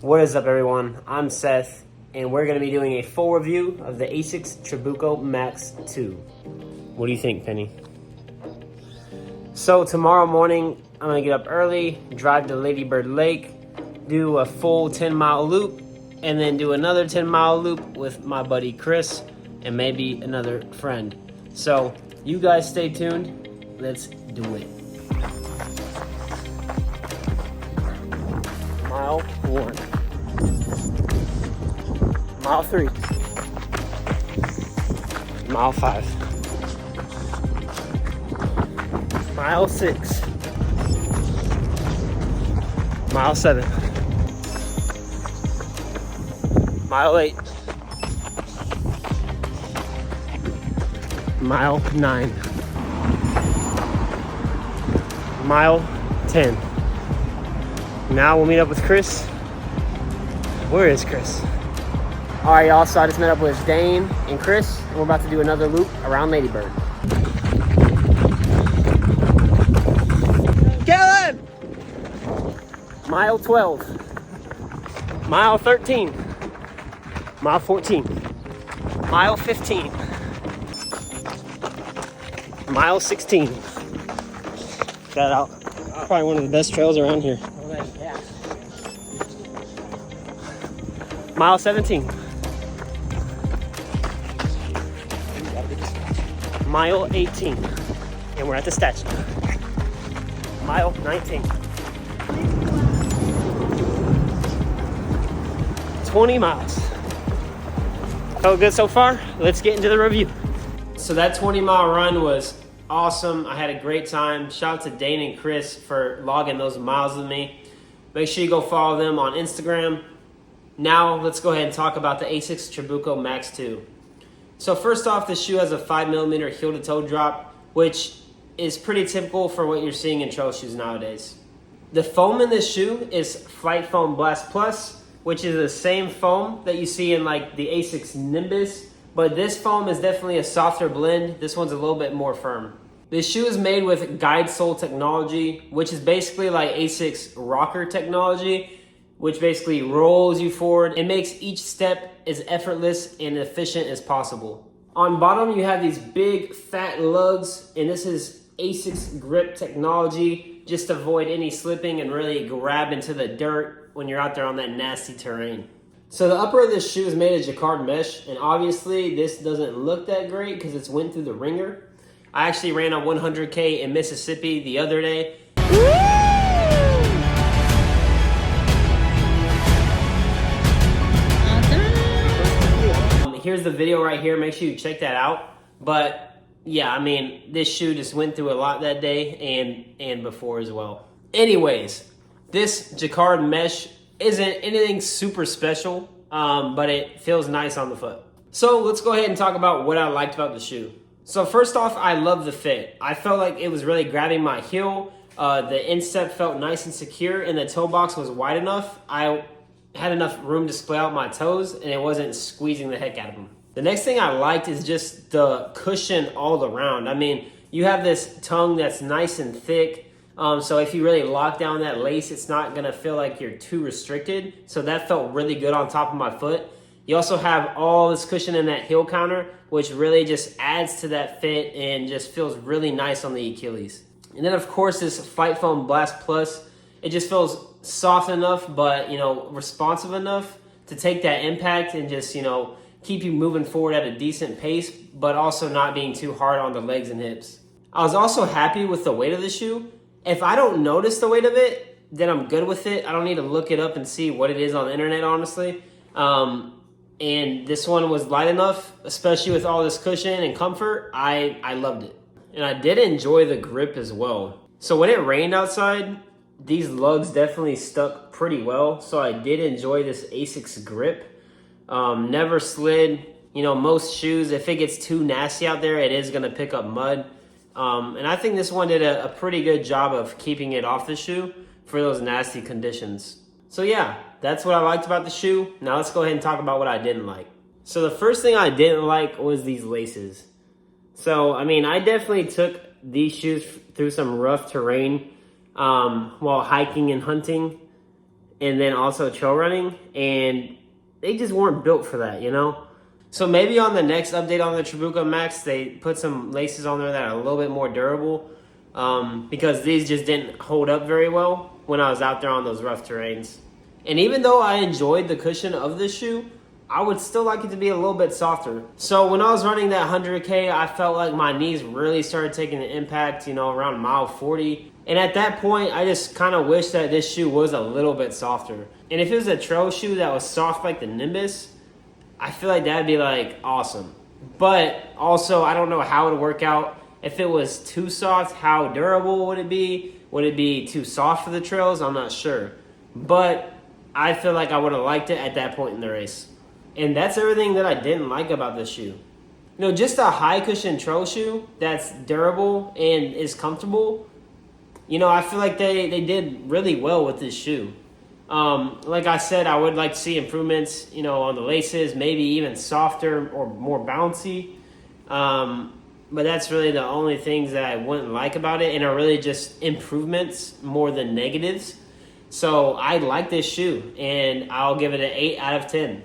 What is up, everyone? I'm Seth, and we're going to be doing a full review of the Asics Trabuco Max 2. What do you think, Penny? So tomorrow morning, I'm going to get up early, drive to Lady Bird Lake, do a full 10-mile loop, and then do another 10-mile loop with my buddy Chris and maybe another friend. So you guys stay tuned. Let's do it. Mile 1. Mile 3. Mile 5. Mile 6. Mile 7. Mile 8. Mile 9. Mile 10. Now we'll meet up with Chris. Where is Chris? All right, y'all, so I just met up with Dane and Chris, and we're about to do another loop around Lady Bird. Kellen! Mile 12. Mile 13. Mile 14. Mile 15. Mile 16. That out. Probably one of the best trails around here. Yeah. Mile 17. Mile 18. And we're at the statue. Mile 19. 20 miles. Felt good so far? Let's get into the review. So that 20-mile run was awesome. I had a great time. Shout out to Dane and Chris for logging those miles with me. Make sure you go follow them on Instagram. Now let's go ahead and talk about the Asics Trabuco Max 2. So first off, the shoe has a 5mm heel-to-toe drop, which is pretty typical for what you're seeing in trail shoes nowadays. The foam in this shoe is Flight Foam Blast Plus, which is the same foam that you see in like the Asics Nimbus, but this foam is definitely a softer blend. This one's a little bit more firm. This shoe is made with guide sole technology, which is basically like Asics rocker technology, which basically rolls you forward and makes each step as effortless and efficient as possible. On bottom, you have these big fat lugs, and this is Asics grip technology, just to avoid any slipping and really grab into the dirt when you're out there on that nasty terrain. So the upper of this shoe is made of jacquard mesh, and obviously this doesn't look that great because it's went through the ringer. I actually ran a 100K in Mississippi the other day. Here's the video right here. Make sure you check that out. But yeah, I mean, this shoe just went through a lot that day and before as well. Anyways, this jacquard mesh isn't anything super special, but it feels nice on the foot. So let's go ahead and talk about what I liked about the shoe. So first off, I love the fit. I felt like it was really grabbing my heel. The instep felt nice and secure, and the toe box was wide enough. I had enough room to splay out my toes, and it wasn't squeezing the heck out of them. The next thing I liked is just the cushion all around. I mean, you have this tongue that's nice and thick, so if you really lock down that lace, it's not gonna feel like you're too restricted. So that felt really good on top of my foot. You also have all this cushion in that heel counter, which really just adds to that fit and just feels really nice on the Achilles. And then of course this Flight Foam Blast Plus, it just feels soft enough, but responsive enough to take that impact and just keep you moving forward at a decent pace, but also not being too hard on the legs and hips. I was also happy with the weight of the shoe. If I don't notice the weight of it, then I'm good with it. I don't need to look it up and see what it is on the internet, honestly. And this one was light enough, especially with all this cushion and comfort. I loved it. And I did enjoy the grip as well. So when it rained outside, these lugs definitely stuck pretty well. So I did enjoy this Asics grip. Never slid. Most shoes, if it gets too nasty out there, it is gonna pick up mud. And I think this one did a pretty good job of keeping it off the shoe for those nasty conditions. So yeah, that's what I liked about the shoe. Now let's go ahead and talk about what I didn't like. So the first thing I didn't like was these laces. So, I mean, I definitely took these shoes through some rough terrain while hiking and hunting. and then also trail running, and they just weren't built for that, you know? So maybe on the next update on the Trabuco Max, they put some laces on there that are a little bit more durable, because these just didn't hold up very well when I was out there on those rough terrains. And even though I enjoyed the cushion of this shoe, I would still like it to be a little bit softer. So when I was running that 100K, I felt like my knees really started taking an impact, you know, around mile 40. And at that point, I just kind of wish that this shoe was a little bit softer. And if it was a trail shoe that was soft like the Nimbus, I feel like that'd be like awesome. But also, I don't know how it would work out. If it was too soft, how durable would it be? Would it be too soft for the trails? I'm not sure. But I feel like I would have liked it at that point in the race. And that's everything that I didn't like about this shoe. You know, just a high cushion trail shoe that's durable and is comfortable. You know, I feel like they did really well with this shoe. Like I said, I would like to see improvements, you know, on the laces, maybe even softer or more bouncy. But that's really the only things that I wouldn't like about it, and are really just improvements more than negatives. So I like this shoe, and I'll give it an 8 out of 10.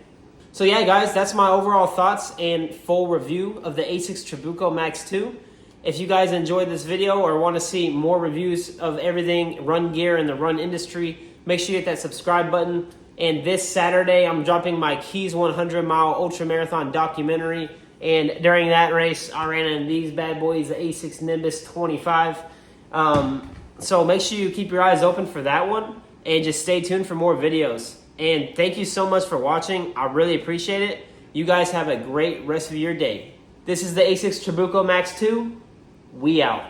So yeah, guys, that's my overall thoughts and full review of the Asics Trabuco Max 2. If you guys enjoyed this video or want to see more reviews of everything run gear in the run industry, make sure you hit that subscribe button. And this Saturday, I'm dropping my Keys 100-mile ultra marathon documentary. And during that race, I ran in these bad boys, the Asics Nimbus 25. So make sure you keep your eyes open for that one, and just stay tuned for more videos. And thank you so much for watching. I really appreciate it. You guys have a great rest of your day. This is the Asics Trabuco Max 2. We out.